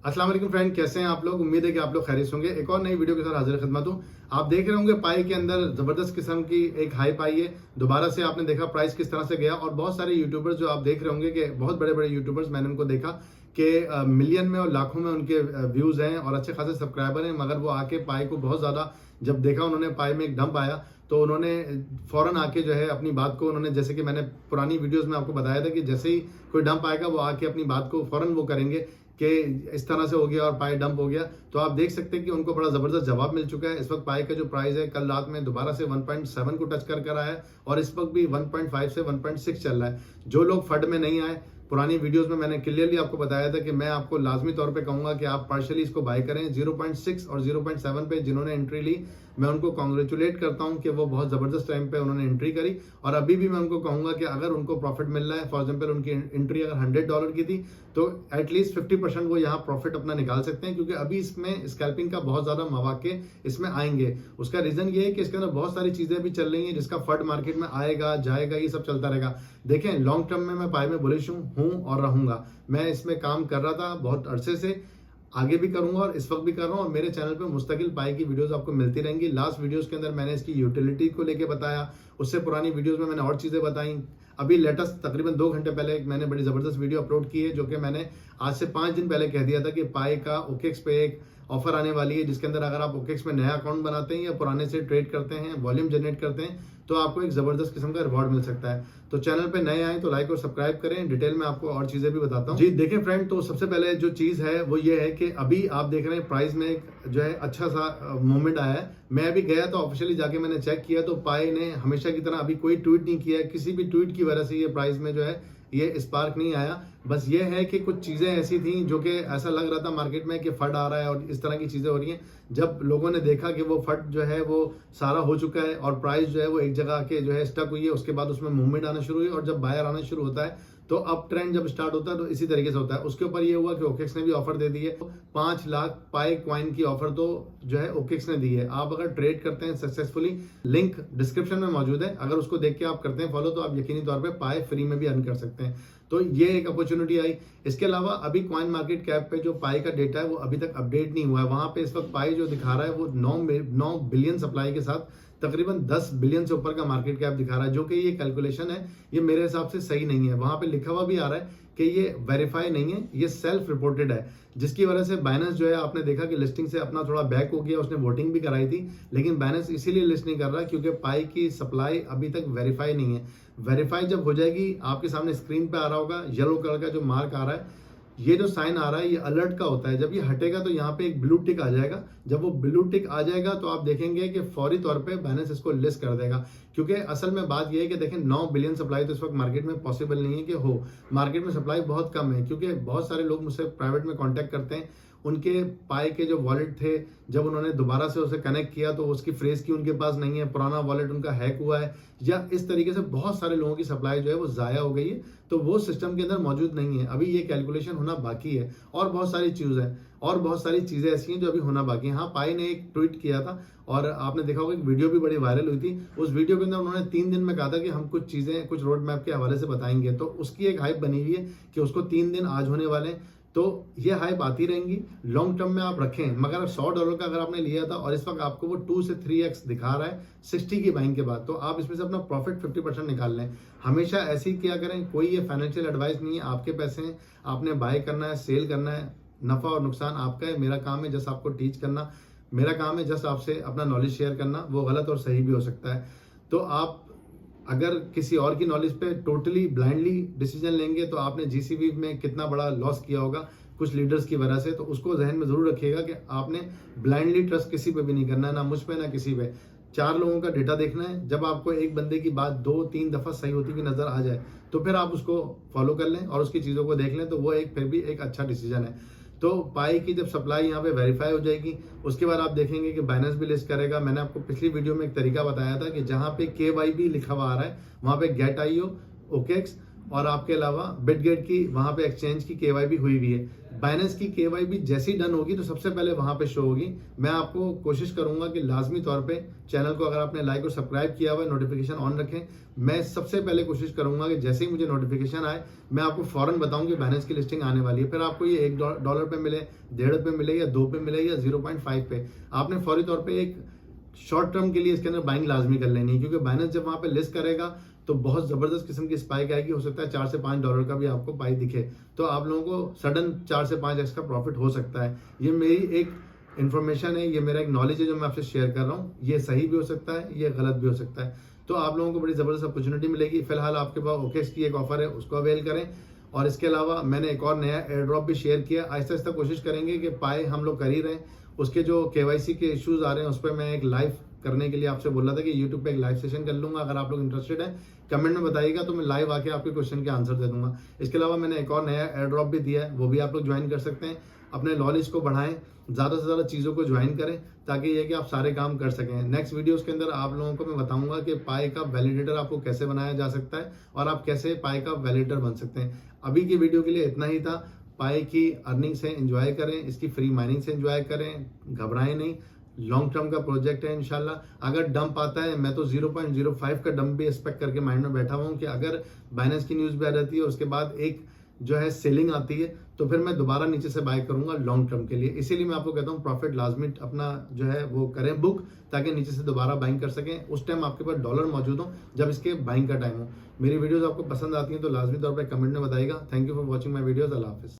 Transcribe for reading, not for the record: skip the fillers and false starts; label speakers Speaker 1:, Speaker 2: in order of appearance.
Speaker 1: अस्सलाम वालेकुम फ्रेंड, कैसे हैं आप लोग। उम्मीद है कि आप लोग खैरियत होंगे। एक और नई वीडियो के साथ हाजिर खिदमत हूँ। आप देख रहे होंगे पाई के अंदर जबरदस्त किस्म की एक हाइप आई है। दोबारा से आपने देखा प्राइस किस तरह से गया, और बहुत सारे यूट्यूबर्स जो आप देख रहे होंगे कि बहुत बड़े बड़े यूट्यूबर्स मैंने उनको देखा कि मिलियन में और लाखों में उनके व्यूज हैं और अच्छे खासे सब्सक्राइबर हैं, मगर वो आके पाई को बहुत ज्यादा जब देखा उन्होंने पाई में एक डंप आया तो उन्होंने फौरन आके जो है अपनी बात को उन्होंने, जैसे कि मैंने पुरानी वीडियोस में आपको बताया था कि जैसे ही कोई डंप आएगा वो आके अपनी बात को फौरन वो करेंगे कि इस तरह से हो गया और पाई डंप हो गया। तो आप देख सकते हैं कि उनको बड़ा जबरदस्त जवाब मिल चुका है। इस वक्त पाई का जो प्राइस है कल रात में दोबारा से 1.7 को टच कर आया है और इस वक्त भी 1.5 से 1.6 चल रहा है। जो लोग फंड में नहीं आए, पुरानी वीडियोस में मैंने क्लियरली आपको बताया था कि मैं आपको लाजमी तौर पे कहूंगा कि आप पार्शियली इसको बाय करें। 0.6 और 0.7 पे जिन्होंने एंट्री ली, मैं उनको कॉन्ग्रेचुलेट करता हूं कि वो बहुत जबरदस्त टाइम पे उन्होंने एंट्री करी। और अभी भी मैं उनको कहूंगा कि अगर उनको प्रॉफिट मिल रहा है, फॉर एग्जाम्पल उनकी एंट्री अगर $100 की थी तो एटलीस्ट 50% वो यहाँ प्रॉफिट अपना निकाल सकते हैं, क्योंकि अभी इसमें स्कैल्पिंग का बहुत ज्यादा मौके इसमें आएंगे। उसका रीजन ये है कि इसके अंदर बहुत सारी चीजें भी चल रही हैं जिसका फंड मार्केट में आएगा जाएगा, ये सब चलता रहेगा। देखें, लॉन्ग टर्म में मैं पाई में बुलिश हूं और रहूंगा। मैं इसमें काम कर रहा था बहुत अरसे से, आगे भी करूंगा और इस वक्त भी कर रहा हूं। और मेरे चैनल पे मुस्तकिल पाई की वीडियोस आपको मिलती रहेंगी। लास्ट वीडियोस के अंदर मैंने इसकी यूटिलिटी को लेके बताया, उससे पुरानी वीडियोस में मैंने और चीजें बताई। अभी लेटेस्ट तकरीबन 2 घंटे पहले मैंने बड़ी जबरदस्त वीडियो अपलोड की है, जो कि मैंने आज से 5 दिन पहले कह दिया था कि पाई का ओकेक्स पे एक ऑफर आने वाली है, जिसके अंदर अगर आप ओकेक्स में नया अकाउंट बनाते हैं या पुराने से ट्रेड करते हैं, वॉल्यूम जनरेट करते हैं, तो आपको एक जबरदस्त किस्म का रिवॉर्ड मिल सकता है। तो चैनल पे नए आए तो लाइक और सब्सक्राइब करें। डिटेल में आपको और चीजें भी बताता हूँ। जी देखें फ्रेंड, तो सबसे पहले जो चीज है वो ये है कि अभी आप देख रहे हैं प्राइस में एक जो है अच्छा सा मूवमेंट आया है। मैं अभी गया तो ऑफिशियली जाके मैंने चेक किया तो पाई ने हमेशा की तरह अभी कोई ट्वीट नहीं किया है। किसी भी ट्वीट की वजह से ये प्राइस में जो है ये स्पार्क नहीं आया। बस ये है कि कुछ चीजें ऐसी थी जो कि ऐसा लग रहा था मार्केट में कि फंड आ रहा है और इस तरह की चीजें हो रही हैं। जब लोगों ने देखा कि वो फंड जो है वो सारा हो चुका है और प्राइस जो है वो एक जगह के जो है स्टक हुई है, उसके बाद उसमें मूवमेंट आना शुरू हुई। और जब बायर आना शुरू होता है तो अप ट्रेंड जब स्टार्ट होता है तो इसी तरीके से होता है। उसके ऊपर ये हुआ कि ओकेक्स ने भी ऑफर दे दी है। 5 लाख पाई क्वाइन की ऑफर तो जो है ओकेक्स ने दी है। आप अगर ट्रेड करते हैं सक्सेसफुली, लिंक डिस्क्रिप्शन में मौजूद है, अगर उसको देख के आप करते हैं फॉलो तो आप यकीनी तौर पे पाई फ्री में भी अर्न कर सकते हैं। तो ये एक अपॉर्चुनिटी आई। इसके अलावा अभी क्वाइन मार्केट कैप पे जो पाई का डेटा है वो अभी तक अपडेट नहीं हुआ है। वहां पे इस वक्त पाई जो दिखा रहा है वो 9 बिलियन सप्लाई के साथ तकरीबन 10 बिलियन से ऊपर का मार्केट कैप दिखा रहा है, जो कि ये कैलकुलेशन है ये मेरे हिसाब से सही नहीं है। वहां पे लिखा हुआ भी आ रहा है कि ये वेरीफाई नहीं है, ये सेल्फ रिपोर्टेड है, जिसकी वजह से बाइनेंस जो है आपने देखा कि लिस्टिंग से अपना थोड़ा बैक हो गया। उसने वोटिंग भी कराई थी, लेकिन बाइनेंस इसीलिए लिस्ट नहीं कर रहा क्योंकि पाई की सप्लाई अभी तक वेरीफाई नहीं है। वेरीफाई जब हो जाएगी, आपके सामने स्क्रीन पे आ रहा होगा येलो कलर का जो मार्क आ रहा है, ये जो साइन आ रहा है ये अलर्ट का होता है। जब ये हटेगा तो यहाँ पे एक ब्लू टिक आ जाएगा। जब वो ब्लू टिक आ जाएगा तो आप देखेंगे कि फौरी तौर पे बाइनेंस इसको लिस्ट कर देगा, क्योंकि असल में बात ये है कि देखें 9 बिलियन सप्लाई तो इस वक्त मार्केट में पॉसिबल नहीं है कि हो। मार्केट में सप्लाई बहुत कम है, क्योंकि बहुत सारे लोग मुझसे प्राइवेट में कॉन्टेक्ट करते हैं। उनके पाई के जो वॉलेट थे, जब उन्होंने दोबारा से उसे कनेक्ट किया तो उसकी फ्रेज की उनके पास नहीं है, पुराना वॉलेट उनका हैक हुआ है, या इस तरीके से बहुत सारे लोगों की सप्लाई जो है वो जाया हो गई है, तो वो सिस्टम के अंदर मौजूद नहीं है। अभी ये कैलकुलेशन होना बाकी है और बहुत सारी चीजें हैं और बहुत सारी चीजें ऐसी हैं जो अभी होना बाकी है। हाँ, पाई ने एक ट्वीट किया था और आपने देखा होगा एक वीडियो भी बड़ी वायरल हुई थी। उस वीडियो के अंदर उन्होंने 3 दिन में कहा था कि हम कुछ चीजें कुछ रोड मैप के हवाले से बताएंगे, तो उसकी एक हाइप बनी हुई है कि उसको 3 दिन आज होने वाले हैं। तो ये हाइप आती रहेंगी। लॉन्ग टर्म में आप रखें, मगर $100 का अगर आपने लिया था और इस वक्त आपको वो 2 से 3x दिखा रहा है 60 की बाइंग के बाद, तो आप इसमें से अपना प्रॉफिट 50% निकाल लें। हमेशा ऐसे ही किया करें। कोई ये फाइनेंशियल एडवाइस नहीं है, आपके पैसे हैं, आपने बाय करना है, सेल करना है, नफा और नुकसान आपका है। मेरा काम है जस्ट आपको टीच करना, मेरा काम है जस्ट आपसे अपना नॉलेज शेयर करना। वो गलत और सही भी हो सकता है। तो आप अगर किसी और की नॉलेज पे टोटली ब्लाइंडली डिसीजन लेंगे तो आपने जीसीबी में कितना बड़ा लॉस किया होगा कुछ लीडर्स की वजह से। तो उसको जहन में जरूर रखिएगा कि आपने ब्लाइंडली ट्रस्ट किसी पे भी नहीं करना है, ना मुझ पे ना किसी पे। 4 लोगों का डेटा देखना है। जब आपको एक बंदे की बात 2-3 दफा सही होती हुई नजर आ जाए तो फिर आप उसको फॉलो कर लें और उसकी चीजों को देख लें, तो वो एक फिर भी एक अच्छा डिसीजन है। तो पाई की जब सप्लाई यहाँ पे वेरीफाई हो जाएगी उसके बाद आप देखेंगे कि बाइनेंस भी लिस्ट करेगा। मैंने आपको पिछली वीडियो में एक तरीका बताया था कि जहाँ पे KYB लिखा हुआ आ रहा है वहां पे गेट IO, ओकेक्स और आपके अलावा बिटगेट की वहां पे एक्सचेंज की केवाईबी हुई भी है। बाइनेंस की केवाईबी जैसी डन होगी तो सबसे पहले वहां पे शो होगी। मैं आपको कोशिश करूंगा कि लाजमी तौर पे चैनल को अगर आपने लाइक और सब्सक्राइब किया हुआ है, नोटिफिकेशन ऑन रखें। मैं सबसे पहले कोशिश करूंगा कि जैसे ही मुझे नोटिफिकेशन आए मैं आपको फौरन बताऊं कि बाइनेंस की लिस्टिंग आने वाली है। फिर आपको ये $1 पे मिले, $1.5 पे मिले या 2 पे मिले या 0.5 पे, आपने फौरी तौर पर एक शॉर्ट टर्म के लिए इसके अंदर बाइंग लाजमी कर लेनी है, क्योंकि बाइनेंस जब वहां पे लिस्ट करेगा तो बहुत जबरदस्त किस्म की स्पाइक आएगी। हो सकता है $4 से $5 का भी आपको पाई दिखे, तो आप लोगों को सडन 4 से 5x का प्रॉफिट हो सकता है। ये मेरी एक इन्फॉर्मेशन है, ये मेरा एक नॉलेज है जो मैं आपसे शेयर कर रहा हूँ। ये सही भी हो सकता है, ये गलत भी हो सकता है। तो आप लोगों को बड़ी जबरदस्त अपॉर्चुनिटी मिलेगी। फिलहाल आपके पास ओकेक्स की एक ऑफर है, उसको अवेल करें। और इसके अलावा मैंने एक और नया एयर ड्रॉप भी शेयर किया। आहिस्ता आहिस्ता कोशिश करेंगे कि पाए हम लोग कर ही रहे हैं। उसके जो KYC के इश्यूज आ रहे हैं उस पर मैं एक लाइव करने के लिए आपसे बोल रहा था कि YouTube पे एक लाइव सेशन कर लूंगा। अगर आप लोग इंटरेस्टेड हैं कमेंट में बताइएगा तो मैं लाइव आके आपके क्वेश्चन के आंसर दे दूंगा। इसके अलावा मैंने एक और नया एयर ड्रॉप भी दिया है, वो भी आप लोग ज्वाइन कर सकते हैं। अपने नॉलेज को बढ़ाएं, ज्यादा से ज्यादा चीजों को ज्वाइन करें ताकि ये कि आप सारे काम कर सकें। नेक्स्ट वीडियोस के अंदर आप लोगों को मैं बताऊंगा कि पाई का वैलिडेटर आपको कैसे बनाया जा सकता है और आप कैसे पाई का वैलिडेटर बन सकते हैं। अभी की वीडियो के लिए इतना ही था। पाई की अर्निंग से एंजॉय करें, इसकी फ्री माइनिंग से एंजॉय करें, घबराएं नहीं। लॉन्ग टर्म का प्रोजेक्ट है इंशाल्लाह। अगर डंप आता है, मैं तो 0.05 का डंप भी एक्सपेक्ट करके माइंड में बैठा हुआ हूं कि अगर बाइनेंस की न्यूज भी आ जाती है उसके बाद एक जो है सेलिंग आती है तो फिर मैं दोबारा नीचे से बाय करूंगा लॉन्ग टर्म के लिए। इसीलिए मैं आपको कहता हूं प्रॉफिट लाजमी अपना जो है वो करें बुक, ताकि नीचे से दोबारा बाइंग कर सकें। उस टाइम आपके पास डॉलर मौजूद हो जब इसके बाइंग का टाइम हो। मेरी वीडियोस आपको पसंद आती हैं तो लाजमी तौर पर कमेंट में बताइएगा। Thank you for watching my videos. Allah Hafiz.